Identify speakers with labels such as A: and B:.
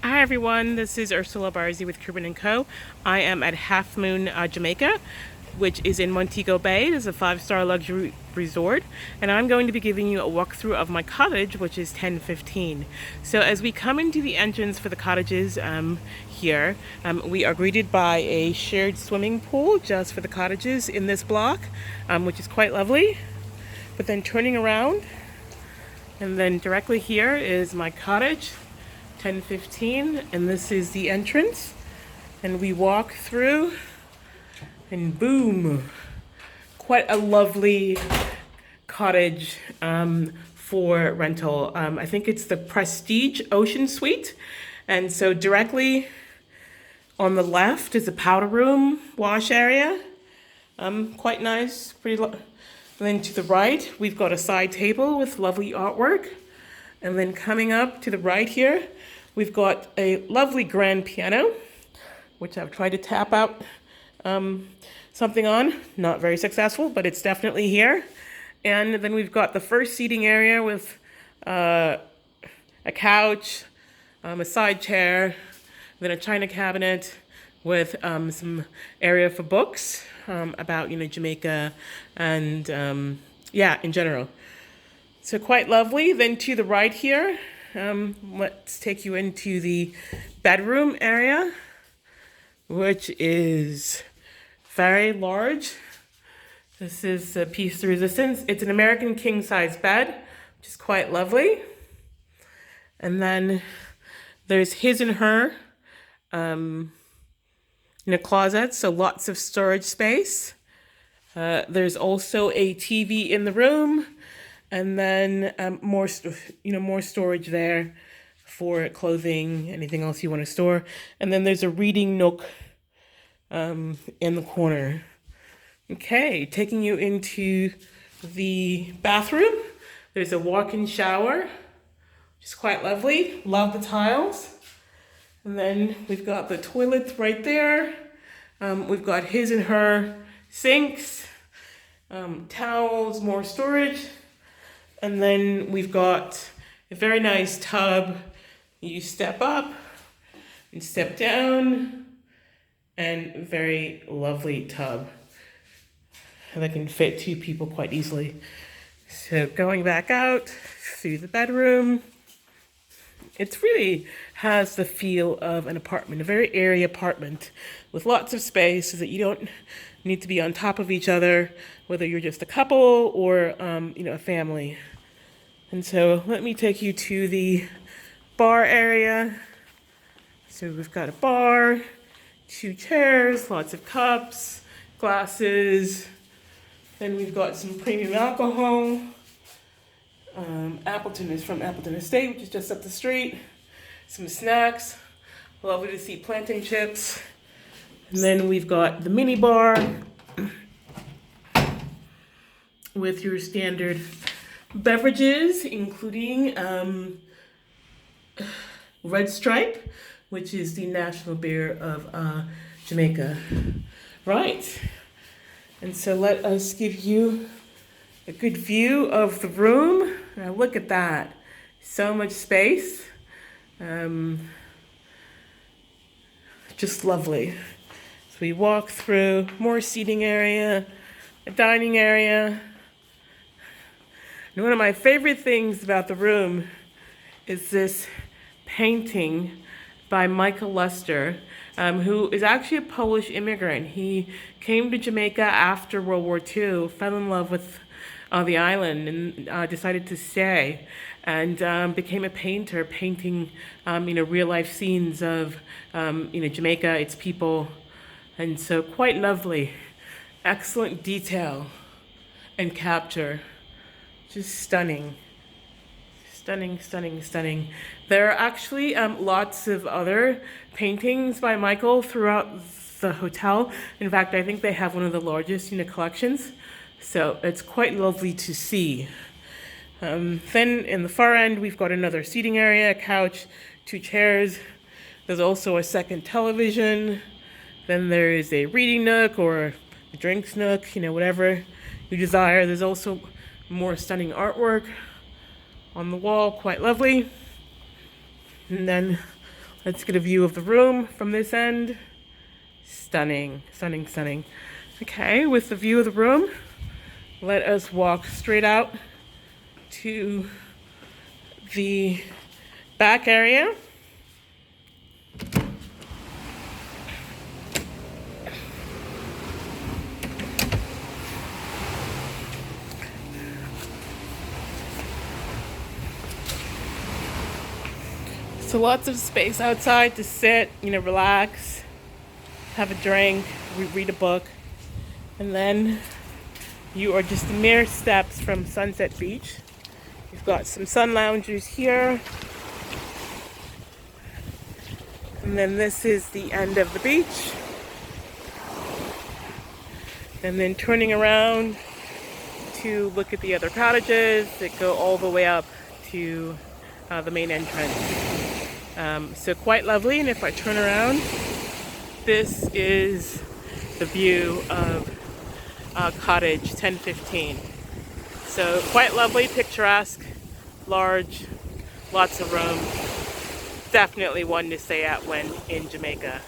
A: Hi everyone, this is Ursula Barzi with Cuban & Co. I am at Half Moon, Jamaica, which is in Montego Bay. It's a 5-star luxury resort, and I'm going to be giving you a walkthrough of my cottage, which is 1015. So as we come into the entrance for the cottages here, we are greeted by a shared swimming pool just for the cottages in this block, which is quite lovely. But then turning around, and then directly here is my cottage, 1015, and this is the entrance. And we walk through, and boom, quite a lovely cottage for rental. I think it's the Prestige Ocean Suite. And so directly on the left is a powder room wash area. Quite nice, pretty. And then to the right, we've got a side table with lovely artwork. And then coming up to the right here, we've got a lovely grand piano, which I've tried to tap out something on. Not very successful, but it's definitely here. And then we've got the first seating area with a couch, a side chair, then a china cabinet with some area for books about, Jamaica and, in general. So quite lovely. Then to the right here, let's take you into the bedroom area, which is very large. This is a piece de resistance. It's an American king size bed, which is quite lovely. And then there's his and her in a closet, so lots of storage space. There's also a TV in the room. And then more storage there for clothing, anything else you want to store. And then there's a reading nook in the corner. Okay, taking you into the bathroom. There's a walk-in shower, which is quite lovely. Love the tiles. And then we've got the toilets right there. We've got his and her sinks, towels, more storage. And then we've got a very nice tub. You step up and step down, and very lovely tub that can fit 2 people quite easily. So going back out through the bedroom, it really has the feel of an apartment, a very airy apartment with lots of space so that you don't need to be on top of each other, whether you're just a couple or, a family. And so let me take you to the bar area. So we've got a bar, 2 chairs, lots of cups, glasses. Then we've got some premium alcohol. Appleton is from Appleton Estate, which is just up the street. Some snacks. Lovely to see plantain chips. And then we've got the mini bar with your standard beverages, including Red Stripe, which is the national beer of Jamaica. Right. And so let us give you a good view of the room. Now look at that. So much space. Just lovely. So we walk through more seating area, a dining area. And one of my favorite things about the room is this painting by Michael Lester, who is actually a Polish immigrant. He came to Jamaica after World War II, fell in love with the island, and decided to stay, and became a painter, painting real life scenes of Jamaica, its people, and so quite lovely, excellent detail and capture, just stunning. Stunning, stunning, stunning. There are actually lots of other paintings by Michael throughout the hotel. In fact, I think they have one of the largest collections. So it's quite lovely to see. Then in the far end, we've got another seating area, a couch, 2 chairs. There's also a second television. Then there is a reading nook or a drinks nook, whatever you desire. There's also more stunning artwork on the wall, quite lovely. And then Let's get a view of the room from this end. Stunning, stunning, stunning. Okay, with the view of the room, let us walk straight out to the back area. So lots of space outside to sit, relax, have a drink, read a book, and then you are just mere steps from Sunset Beach. You've got some sun loungers here, and then this is the end of the beach. And then turning around to look at the other cottages that go all the way up to the main entrance. So quite lovely, and if I turn around, this is the view of Cottage 1015. So quite lovely, picturesque, large, lots of room. Definitely one to stay at when in Jamaica.